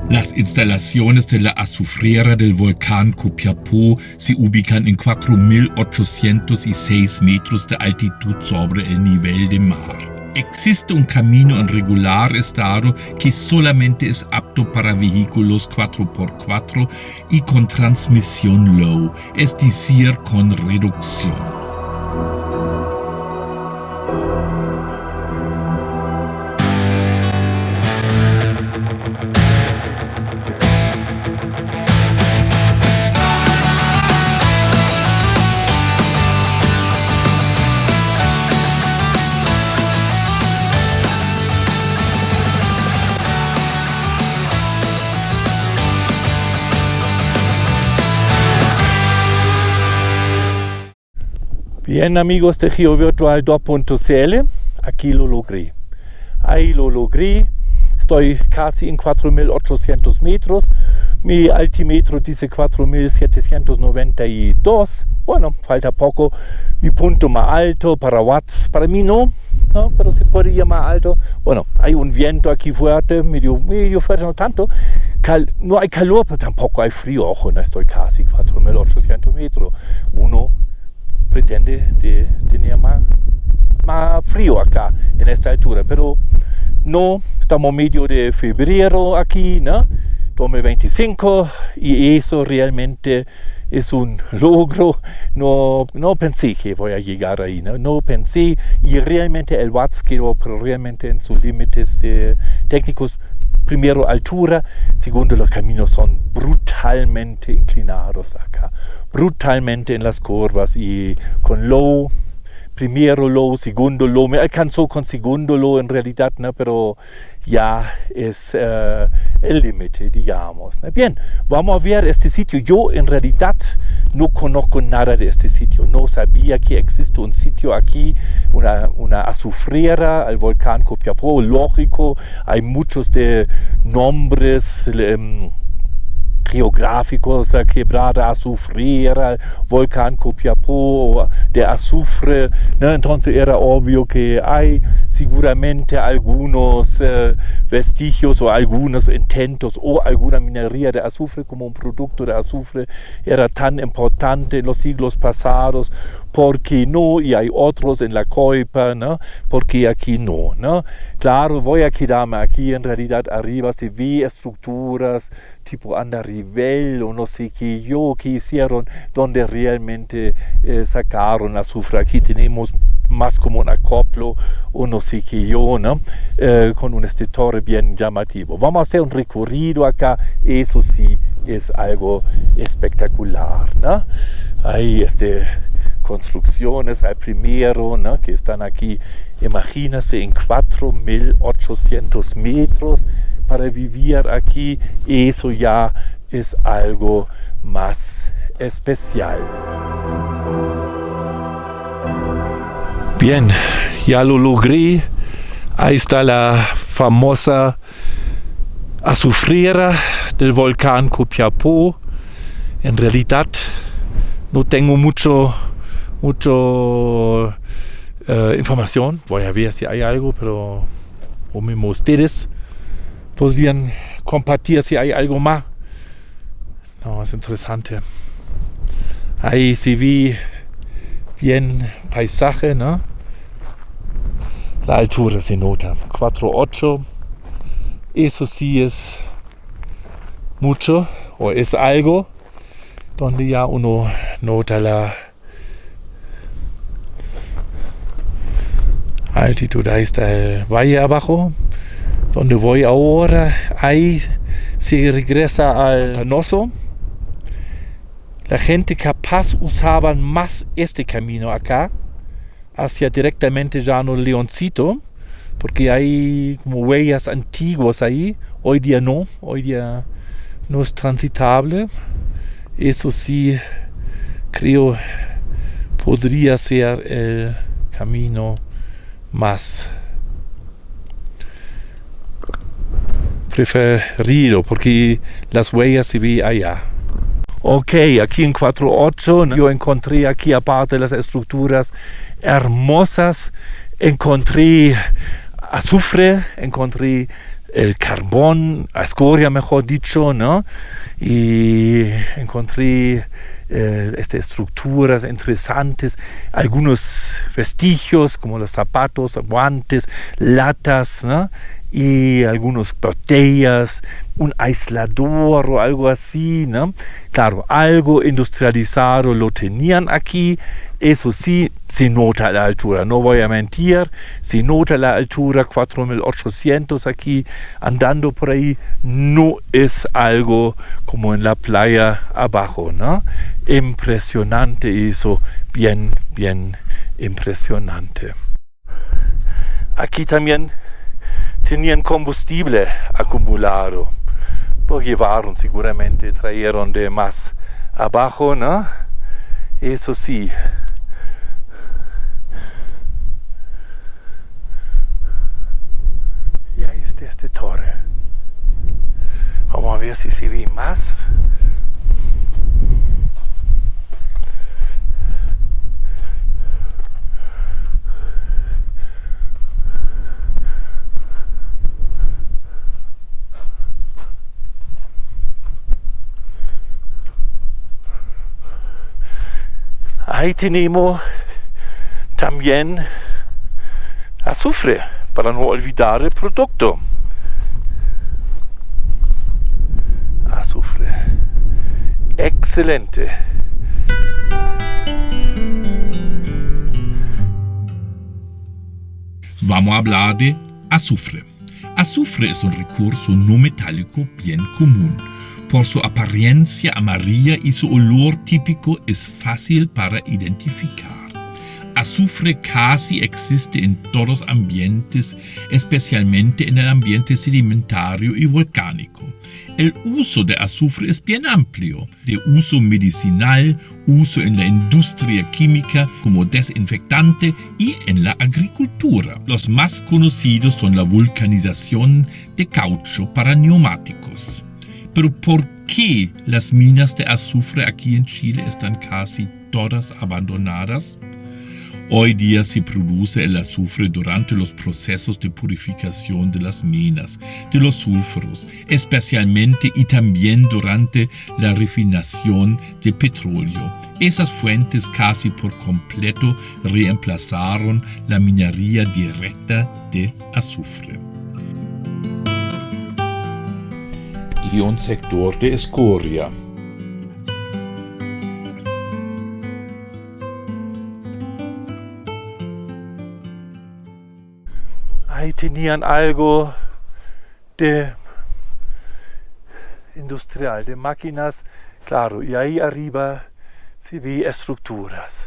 Las instalaciones de la azufrera del volcán Copiapó se ubican en 4.806 metros de altitud sobre el nivel del mar. Existe un camino en regular estado que solamente es apto para vehículos 4x4 y con transmisión low, es decir, con reducción. Bien, amigos de GeoVirtual 2.cl, aquí lo logré. Ahí lo logré. Estoy casi en 4.800 metros. Mi altímetro dice 4.792. Bueno, falta poco. Mi punto más alto para watts, para mí no, pero se puede ir más alto. Bueno, hay un viento aquí fuerte, medio fuerte, no tanto. No hay calor, pero tampoco hay frío. Ojo, no estoy casi 4.800 metros. Uno pretende de tener más frío acá en esta altura, pero no, estamos medio de febrero aquí, ¿no? 2025, y eso realmente es un logro. No pensé que voy a llegar ahí, no pensé, y realmente el watts quedó realmente en sus límites técnicos. Primero, altura. Segundo, los caminos son brutalmente inclinados acá. Brutalmente en las curvas y con low. Primero low, segundo low. Me alcanzó con segundo low en realidad, ¿no? Pero ya es el límite, digamos, ¿no? Bien, vamos a ver este sitio. Yo en realidad no conozco nada de este sitio. No sabía que existe un sitio aquí, una azufrera, el volcán Copiapó. Lógico, hay muchos de nombres geográficos, la quebrada azufrera, volcán Copiapó, de azufre, ¿no? Entonces era obvio que hay seguramente algunos vestigios o algunos intentos o alguna minería de azufre, como un producto de azufre era tan importante en los siglos pasados. ¿Por qué no? Y hay otros en la coipa, ¿no? ¿Por qué aquí no? Claro, voy a quedarme aquí. En realidad arriba se ve estructuras tipo andarivel o no sé qué que hicieron, donde realmente sacaron azufre. Aquí tenemos más como un acoplo o no sé qué ¿no? Con un extintor bien llamativo. Vamos a hacer un recorrido acá. Eso sí es algo espectacular, ¿no? Hay construcciones al primero, ¿no? Que están aquí, imagínense, en 4.800 metros para vivir aquí. Eso ya es algo más especial. Bien, ya lo logré. Ahí está la famosa azufrera del volcán Copiapó. En realidad no tengo mucho información. Voy a ver si hay algo, pero o mismo ustedes podrían compartir si hay algo más. No, es interesante. Ahí se ve bien paisaje, ¿no? La altura se nota, 4.8. Eso sí es mucho, o es algo donde ya uno nota la altitud. Ahí está el valle abajo, donde voy ahora. Ahí se regresa al Canoso. La gente capaz usaban más este camino acá, hacia directamente Llano Leoncito, porque hay como huellas antiguas ahí. Hoy día no es transitable. Eso sí, creo, podría ser el camino más preferido, porque las huellas se ven allá. Ok, aquí en 4.8 yo encontré aquí, aparte de las estructuras hermosas, encontré azufre, encontré el carbón, a escoria mejor dicho, ¿no? Y encontré estructuras interesantes, algunos vestigios como los zapatos, guantes, latas, ¿no? Y algunas botellas, un aislador o algo así, ¿no? Claro, algo industrializado lo tenían aquí. Eso sí, se nota la altura, no voy a mentir, se nota la altura, 4.800 aquí, andando por ahí, no es algo como en la playa abajo, ¿no? Impresionante eso, bien impresionante. Aquí también tenían combustible acumulado, lo llevaron seguramente, trajeron de más abajo, ¿no? Eso sí. Y ahí está esta torre. Vamos a ver si se ve más. Ahí tenemos también azufre, para no olvidar el producto. Azufre. Excelente. Vamos a hablar de azufre. Azufre es un recurso no metálico bien común. Por su apariencia amarilla y su olor típico es fácil para identificar. Azufre casi existe en todos los ambientes, especialmente en el ambiente sedimentario y volcánico. El uso de azufre es bien amplio, de uso medicinal, uso en la industria química como desinfectante y en la agricultura. Los más conocidos son la vulcanización de caucho para neumáticos. Pero ¿por qué las minas de azufre aquí en Chile están casi todas abandonadas? Hoy día se produce el azufre durante los procesos de purificación de las minas, de los sulfuros, especialmente y también durante la refinación de petróleo. Esas fuentes casi por completo reemplazaron la minería directa de azufre. Y un sector de escoria. Ahí tenían algo de industrial, de máquinas, claro, y ahí arriba se ve estructuras.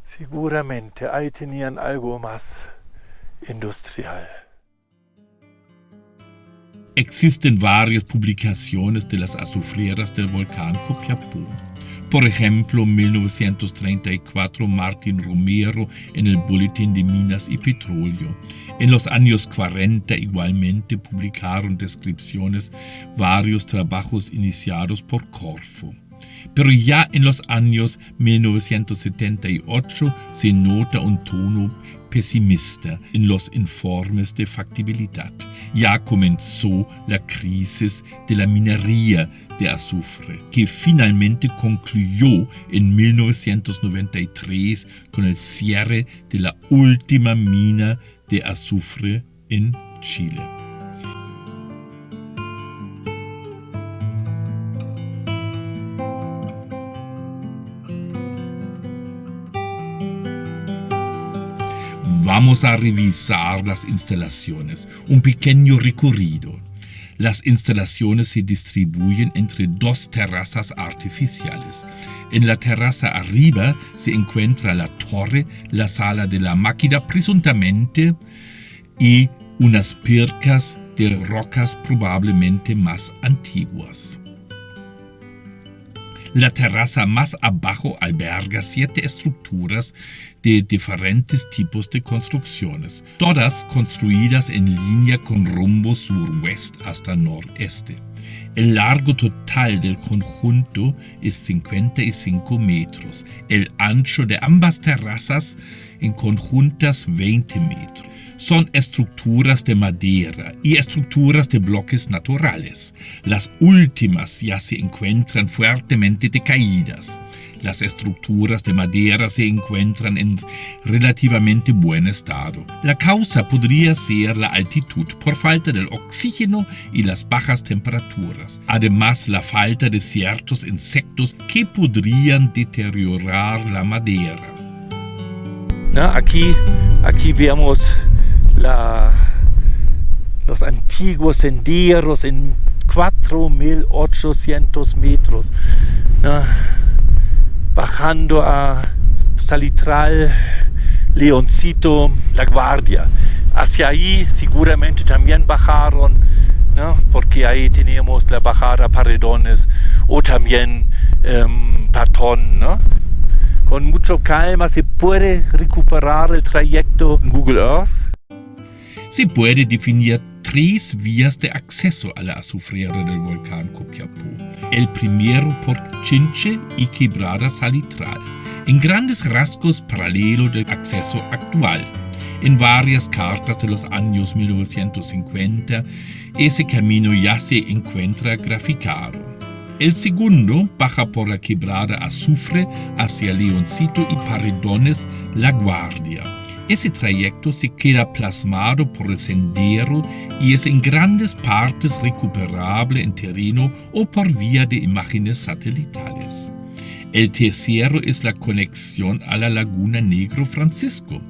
Seguramente ahí tenían algo más industrial. Existen varias publicaciones de las azufreras del volcán Copiapó. Por ejemplo, en 1934 Martín Romero en el Boletín de Minas y Petróleo. En los años 40 igualmente publicaron descripciones varios trabajos iniciados por Corfo. Pero ya en los años 1978 se nota un tono pesimista en los informes de factibilidad. Ya comenzó la crisis de la minería de azufre, que finalmente concluyó en 1993 con el cierre de la última mina de azufre en Chile. Vamos a revisar las instalaciones, un pequeño recorrido. Las instalaciones se distribuyen entre dos terrazas artificiales. En la terraza arriba se encuentra la torre, la sala de la máquina presuntamente y unas pircas de rocas probablemente más antiguas. La terraza más abajo alberga 7 estructuras de diferentes tipos de construcciones, todas construidas en línea con rumbo sur-oeste hasta noreste. El largo total del conjunto es 55 metros. El ancho de ambas terrazas en conjuntas 20 metros. Son estructuras de madera y estructuras de bloques naturales. Las últimas ya se encuentran fuertemente decaídas. Las estructuras de madera se encuentran en relativamente buen estado. La causa podría ser la altitud por falta del oxígeno y las bajas temperaturas. Además, la falta de ciertos insectos que podrían deteriorar la madera. Aquí vemos los antiguos senderos en 4.800 metros. Bajando a Salitral, Leoncito, La Guardia. Hacia ahí seguramente también bajaron, ¿no? Porque ahí tenemos la bajada Paredones o también Patón, ¿no? Con mucha calma se puede recuperar el trayecto en Google Earth. Se puede definir 3 vías de acceso a la azufrera del volcán Copiapó. El primero por Chinche y Quebrada Salitral, en grandes rasgos paralelo del acceso actual. En varias cartas de los años 1950, ese camino ya se encuentra graficado. El segundo baja por la Quebrada Azufre hacia Leoncito y Paredones, La Guardia. Ese trayecto se queda plasmado por el sendero y es en grandes partes recuperable en terreno o por vía de imágenes satelitales. El tercero es la conexión a la Laguna Negro Francisco,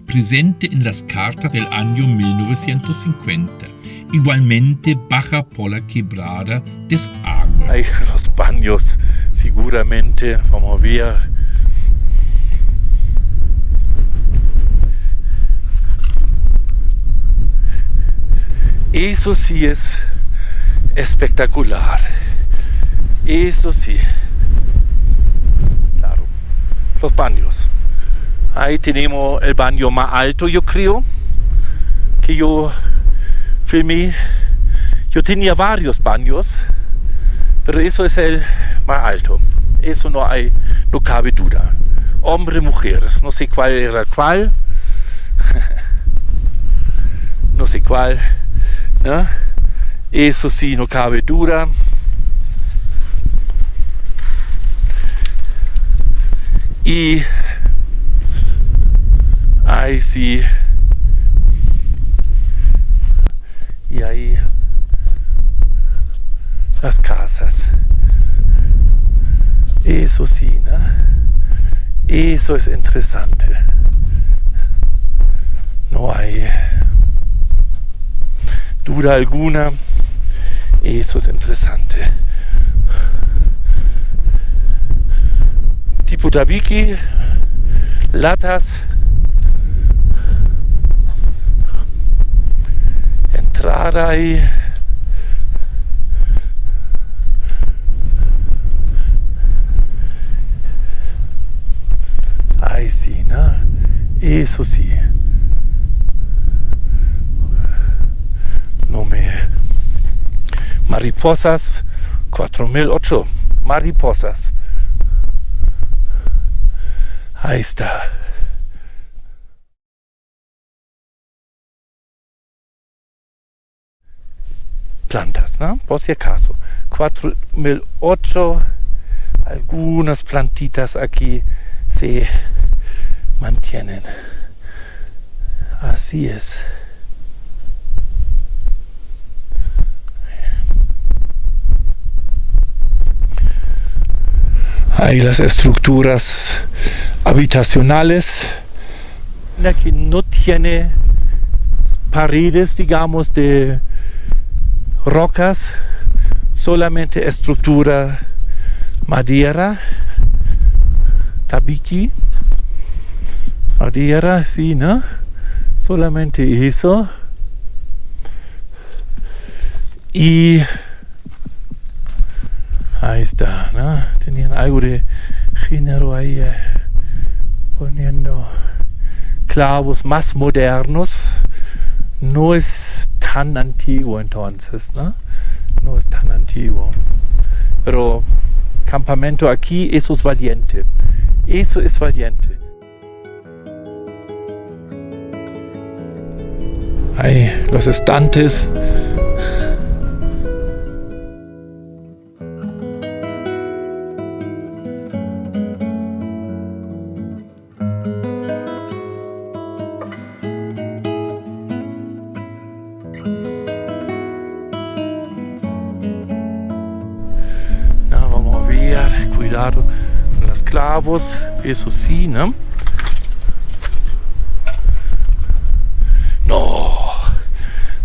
presente en las cartas del año 1950. Igualmente baja por la Quebrada Desagüe. Hay los baños, seguramente, vamos a ver. Eso sí es espectacular. Eso sí. Claro. Los baños. Ahí tenemos el baño más alto, yo creo, que yo filmé. Yo tenía varios baños, pero eso es el más alto. Eso no cabe duda. Hombres, mujeres. No sé cuál era cuál. No sé cuál. ¿No? Eso sí, no cabe duda. Y ahí sí. Y ahí las casas. Eso sí, ¿no? Eso es interesante. No hay duda alguna. Eso es interesante. Tipo Tabiki, latas, entrada ahí. Ahí sí, ¿no? Eso sí. Mariposas, 4008 mariposas. Ahí está. Plantas, ¿no? Por si acaso. 4008. Algunas plantitas aquí se mantienen. Así es. Hay las estructuras habitacionales, que no tiene paredes, digamos, de rocas, solamente estructura madera, tabiki, madera, sí, ¿no? Solamente eso. Y ahí está, ¿no? Tenían algo de género ahí, poniendo clavos más modernos. No es tan antiguo entonces, ¿no? no es tan antiguo. Pero campamento aquí, eso es valiente. Eso es valiente. Hay los estantes. Vamos a ver, cuidado con los clavos, eso sí, ¿no? No,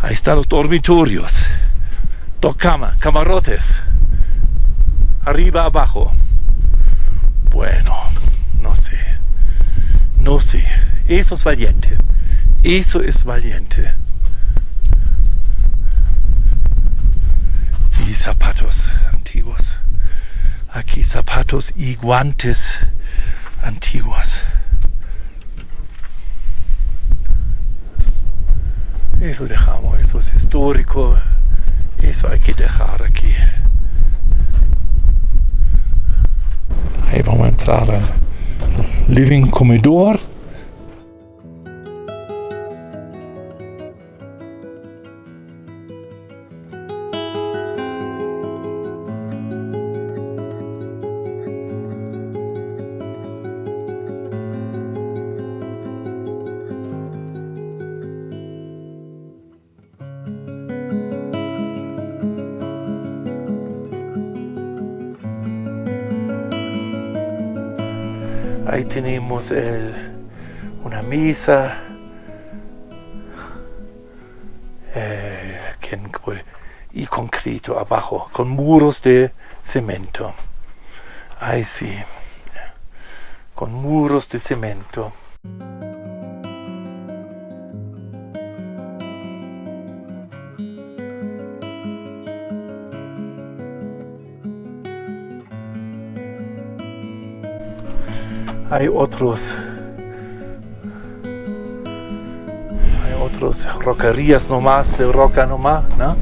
ahí están los dormitorios, dos camarotes, arriba, abajo. Bueno, no sé, eso es valiente, Y zapatos antiguos. Aquí zapatos y guantes antiguos. Eso dejamos, eso es histórico. Eso hay que dejar aquí. Ahí vamos a entrar al living comedor. Ahí tenemos una mesa y concreto abajo, con muros de cemento. Ahí sí, con muros de cemento. Hay otros roquerías nomás, de roca nomás, ¿no?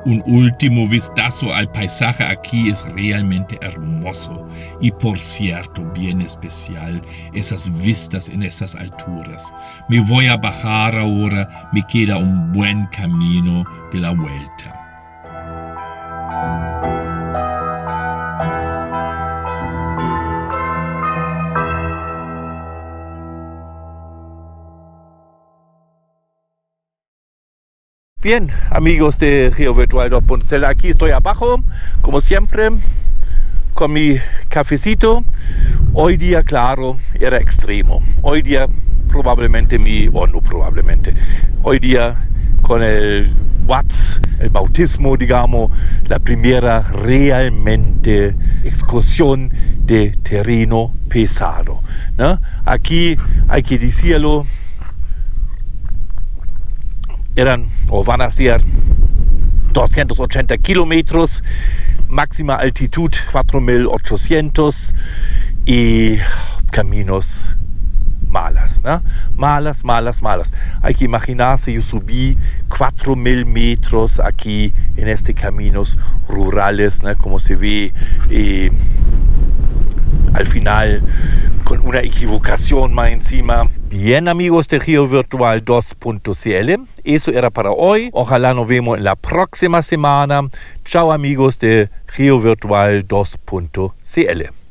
Un último vistazo al paisaje aquí es realmente hermoso y, por cierto, bien especial esas vistas en estas alturas. Me voy a bajar ahora, me queda un buen camino de la vuelta. Bien, amigos de Rio Virtual 2.0, aquí estoy abajo, como siempre, con mi cafecito. Hoy día, claro, era extremo. Hoy día hoy día con el Watts, el bautismo, digamos, la primera realmente excursión de terreno pesado, ¿no? Aquí hay que decirlo, eran o van a ser 280 kilómetros, máxima altitud 4.800 y caminos malas, ¿no? Malas. Hay que imaginarse, yo subí 4.000 metros aquí en caminos rurales, ¿no? Como se ve al final con una equivocación más encima. Bien, amigos de Rio Virtual 2.cl, eso era para hoy. Ojalá nos vemos en la próxima semana. Chao, amigos de Rio Virtual 2.cl.